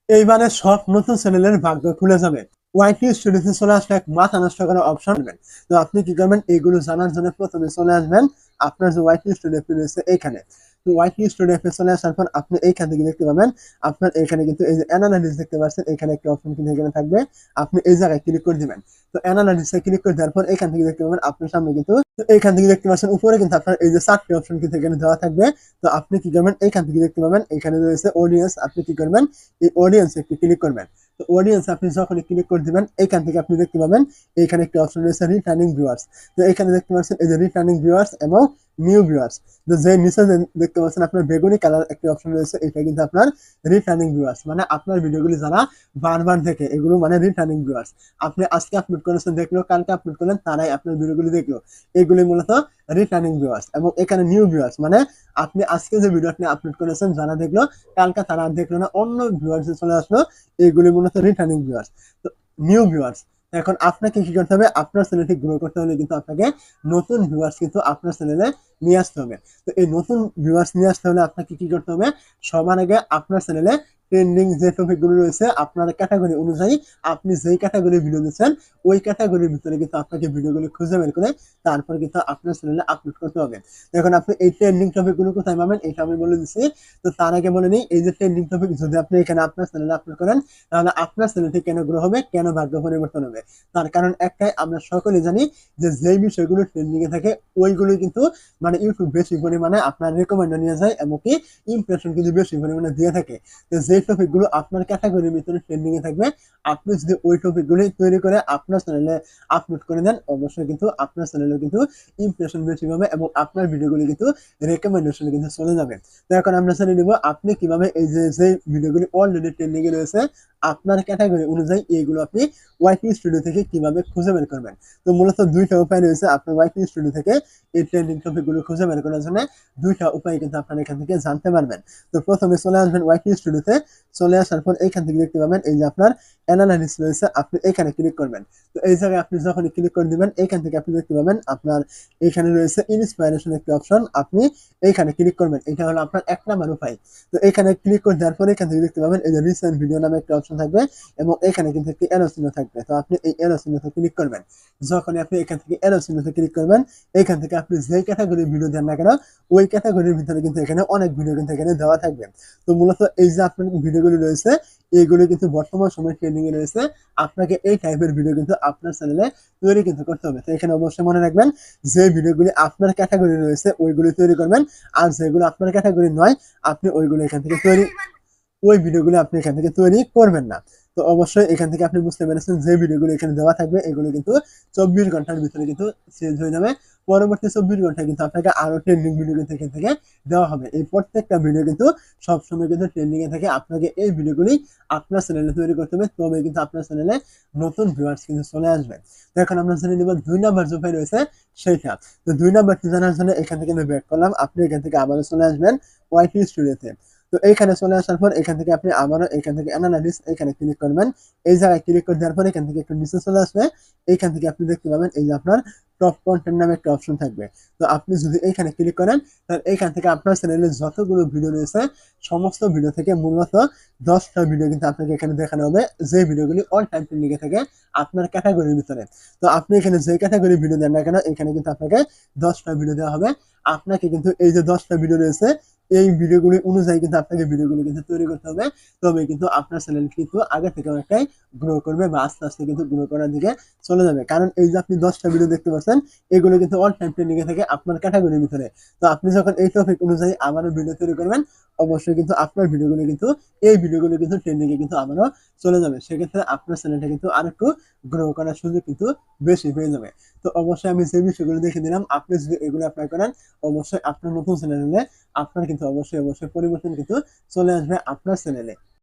এইবারে সব নতুন চ্যানেলের ভাগ্য খুলে যাবে। ওয়াইটি স্টুডিওতে চলে আসলে এক মাথা নষ্ট করার অপশন নেবেন। তো আপনি কি করবেন, এইগুলো জানার জন্য প্রথমে চলে আসবেন আপনার যে ওয়াইটি স্টুডিও রয়েছে এইখানে। তো ওয়াইটি স্টুডিও চলে আসার পর আপনি এইখান থেকে দেখতে পাবেন আপনার এখানে কিন্তু এই যে অ্যানালাইসিস দেখতে পাচ্ছেন, এখানে একটা অপশন কিন্তু এখানে থাকবে। আপনি এই জায়গায় ক্লিক করে দিবেন। তো অ্যানালাইসিসে ক্লিক করে দেওয়ার পর এখান থেকে দেখতে পাবেন আপনার সামনে কিন্তু এইখান থেকে দেখতে পাচ্ছেন উপরে কিন্তু আপনার এই যে 4টি অপশন কিন্তু এখানে দেওয়া থাকবে। তো আপনি কি করবেন, এইখান থেকে দেখতে পাবেন এখানে রয়েছে অডিয়েন্স। আপনি কি করবেন, এই অডিয়েন্সে একটু ক্লিক করবেন। তো অডিয়েন্স আপনি যখনই ক্লিক করে দিবেন এইখান থেকে আপনি দেখতে পাবেন এইখানে একটা অপশন রয়েছে রিটার্নিং ভিউয়ার্স। তো এখানে দেখতে পাচ্ছেন এই যে রিটার্নিং ভিউয়ার্স এবং নিউ ভিউয়ার্স। তো যে নিচে দেখতে পাচ্ছেন আপনার বেগুনি কালার একটা অপশন রয়েছে, এটা কিন্তু আপনার রিটার্নিং ভিউয়ার্স, মানে আপনার ভিডিওগুলি যারা বারবার দেখে এগুলো মানে রিটার্নিং ভিউয়ার্স। আপনি আজকে আপলোড করেছেন দেখলো, কালকে আপলোড করলেন তারাই আপনার ভিডিওগুলি দেখলো, এগুলি মূলত রিটার্নিং ভিউয়ার্স। এবং এখানে নিউ ভিউয়ার্স মানে আপনি আজকে যে ভিডিও আপনি আপলোড করেছেন যারা দেখলো, কালকে তারা আর দেখলো না, অন্য ভিউয়ার্স চলে আসলো, এইগুলি মূলত রিটার্নিং ভিউয়ার্স। তো নিউ ভিউয়ার্স। এখন আপনাকে কি করতে হবে, আপনার চ্যানেলটি গ্রো করতে হলে কিন্তু আপনাকে নতুন ভিউয়ার্স কিন্তু আপনার চ্যানেলে নিয়ে আসতে হবে। তো এই নতুন ভিউয়ার্স নিয়ে আসতে হলে আপনাকে কি করতে হবে, সবার আগে আপনার চ্যানেলে ট্রেন্ডিং যে টপিকগুলো রয়েছে আপনার ক্যাটাগরি অনুযায়ী, আপনি যেই ক্যাটাগরি ভিডিও দিচ্ছেন ওই ক্যাটাগরির ভিতরে কিন্তু আপনাকে ভিডিওগুলো খুঁজে বের করে তারপর কিন্তু আপনার চ্যানেলে আপলোড করতে হবে। এখন আপনি এই ট্রেন্ডিং টপিকগুলো কোথায় পাবেন এটা আমি বলে দিচ্ছি। তো তার আগে বলে নিই, এই যে ট্রেন্ডিং টপিক যদি আপনি এখানে আপনার চ্যানেলে আপলোড করেন তাহলে আপনার চ্যানেলটি কেন গ্রো হবে, কেন ভাগ্য পরিবর্তন হবে, তার কারণ একটাই, আমরা সকলে জানি যে যেই বিষয়গুলো ট্রেন্ডিং এ থাকে ওইগুলো কিন্তু মানে ইউটিউব বেশি পরিমাণে আপনার রেকমেন্ড নিয়ে যায় এবং কি ইমপ্রেশন কিন্তু বেশি পরিমাণে দিয়ে থাকে। তো যেই টপিকগুলো আপনার ক্যাটাগরির ভিতরে ট্রেন্ডিং এ থাকবে, আপনি যদি ওই টপিকগুলি তৈরি করে আপনার চ্যানেলে আপলোড করে দেন, অবশ্যই কিন্তু আপনার চ্যানেলে কিন্তু ইমপ্রেশন বেশি হবে এবং আপনার ভিডিওগুলি কিন্তু রেকমেন্ডেশনে কিন্তু চলে যাবে। তো এখন আমরা জেনে নিব আপনি কিভাবে এই যে ভিডিওগুলি অলরেডি ট্রেন্ডিং এ রয়েছে আপনার ক্যাটাগরি অনুযায়ী এইগুলো আপনি ওয়াইটি স্টুডিও থেকে কিভাবে খুঁজে বের করবেন। তো মূলত দুইটা উপায় রয়েছে আপনার ওয়াইটি স্টুডিও থেকে এই ট্রেন্ডিং টপিকগুলো খুঁজে বের করার জন্য। দুইটা উপায় কিন্তু আপনারা এখান থেকে জানতে পারবেন। তো প্রথমে চলে আসবেন ওয়াইটি স্টুডিওতে। চলে আসার পর এইখান থেকে দেখতে পাবেন এই যে আপনার অ্যানালাইসিস রয়েছে, আপনি এখানে ক্লিক করবেন। তো এই জায়গায় আপনি যখন ক্লিক করে দিবেন এইখান থেকে আপনি দেখতে পাবেন আপনার এখানে রয়েছে ইন্সপাইরেশন একটি অপশন, আপনি এইখানে ক্লিক করবেন। এটা হলো আপনার 1 নাম্বার উপায়। তো এখানে ক্লিক করে দেওয়ার পরে এখান থেকে দেখতে পাবেন এই যে রিসেন্ট ভিডিও নামে একটা অপশন থাকবে এবং এখানে কিন্তু একটি এরো চিহ্ন থাকবে। তো আপনি এই এরো চিহ্নতে ক্লিক করবেন। যখনই আপনি এখান থেকে এরো চিহ্নতে ক্লিক করবেন, এখান থেকে আপনি যেই ক্যাটাগরির ভিডিও দেন না কেন ওই ক্যাটাগরির ভিতরে কিন্তু এখানে অনেক ভিডিও কিন্তু এখানে দেওয়া থাকবে। তো মূলত এই যে আপনার ভিডিওগুলি রয়েছে এইগুলো কিন্তু বর্তমান সময়ে ট্রেন্ডিং এ রয়েছে। আপনাকে এই টাইপের ভিডিও কিন্তু আপনার চ্যানেলে তৈরি কিন্তু করতে হবে। তো এখানে অবশ্যই মনে রাখবেন যে ভিডিওগুলি আপনার ক্যাটাগরি রয়েছে ওইগুলি তৈরি করবেন, আর যেগুলো আপনার ক্যাটাগরি নয় আপনি ওইগুলো এখান থেকে তৈরি ওই ভিডিওগুলো আপনি এখান থেকে তৈরি করবেন না। তো অবশ্যই এখান থেকে আপনি বুঝতে পেরেছেন যে ভিডিওগুলো এখানে দেওয়া থাকবে এগুলো কিন্তু 24 ঘন্টার ভিতরে কিন্তু চেঞ্জ হয়ে যাবে। পরবর্তী 24 ঘন্টায় কিন্তু আপনাকে আরো ট্রেন্ডিং ভিডিও কিন্তু এখান থেকে দেওয়া হবে। এই প্রত্যেকটা ভিডিও কিন্তু সবসময় কিন্তু ট্রেন্ডিং এ থাকে। আপনাকে এই ভিডিওগুলি আপনার চ্যানেলে তৈরি করতে হবে, তবে কিন্তু আপনার চ্যানেলে নতুন ভিউয়ার্স কিন্তু চলে আসবে। তো এখন আমরা জেনে নিব 2 নাম্বার যে উপায় রয়েছে সেইটা। তো 2 নাম্বারটি জানার জন্য এখান থেকে আমি ব্যাক করলাম। আপনি এখান থেকে আবারও চলে আসবেন ওয়াইটি স্টুডিওতে। তো এইখানে চলে আসার পর এখান থেকে আপনি আবারও এখান থেকে অ্যানালাইসিস এখানে ক্লিক করবেন। এই জায়গায় ক্লিক করে দেওয়ার পর এখান থেকে একটু নিচে চলে আসবে। এইখান থেকে আপনি দেখতে পাবেন এই যে আপনার টপ কন্টেন্ট নামে একটা অপশন থাকবে। তো আপনি যদি এইখানে ক্লিক করেন তাহলে এইখান থেকে আপনার চ্যানেলে যতগুলো ভিডিও রয়েছে সমস্ত ভিডিও থেকে মূলত 10টা ভিডিও কিন্তু আপনাকে এখানে দেখানো হবে, যে ভিডিওগুলি অল টাইম ট্রেন্ডিং এ থাকে আপনার ক্যাটাগরির ভিতরে। তো আপনি এখানে যে ক্যাটাগরি ভিডিও দেন না কেন এখানে কিন্তু আপনাকে 10টা ভিডিও দেওয়া হবে। আপনাকে কিন্তু এই যে 10টা ভিডিও রয়েছে এই ভিডিওগুলি অনুযায়ী কিন্তু আপনাকে ভিডিওগুলো কিন্তু তৈরি করতে হবে, তবে কিন্তু আপনার চ্যানেল কিন্তু আগে থেকে অনেকটাই গ্রো করবে বা আস্তে আস্তে কিন্তু গ্রো করার দিকে চলে যাবে। কারণ এই যে আপনি 10টা ভিডিও দেখতে পাচ্ছেন এগুলো কিন্তু অল টাইম ট্রেন্ডিং এ থাকে আপনার ক্যাটাগরির ভিতরে। তো আপনি যখন এই টপিক অনুযায়ী আবারও ভিডিও তৈরি করবেন অবশ্যই কিন্তু আপনার ভিডিওগুলো কিন্তু এই ভিডিওগুলো কিন্তু ট্রেন্ডিং এ কিন্তু আবারও চলে যাবে। সেক্ষেত্রে আপনার চ্যানেলটা কিন্তু আরেকটু গ্রো করার সুযোগ কিন্তু বেশি হয়ে যাবে। তো অবশ্যই আমি যে বিষয়গুলো দেখে দিলাম আপনি যদি এগুলো অ্যাপ্লাই করেন অবশ্যই আপনার নতুন চ্যানেলে আপনার কিন্তু অবশ্যই পরিবর্তন কিন্তু চলে আসবে আপনার চ্যানেলে।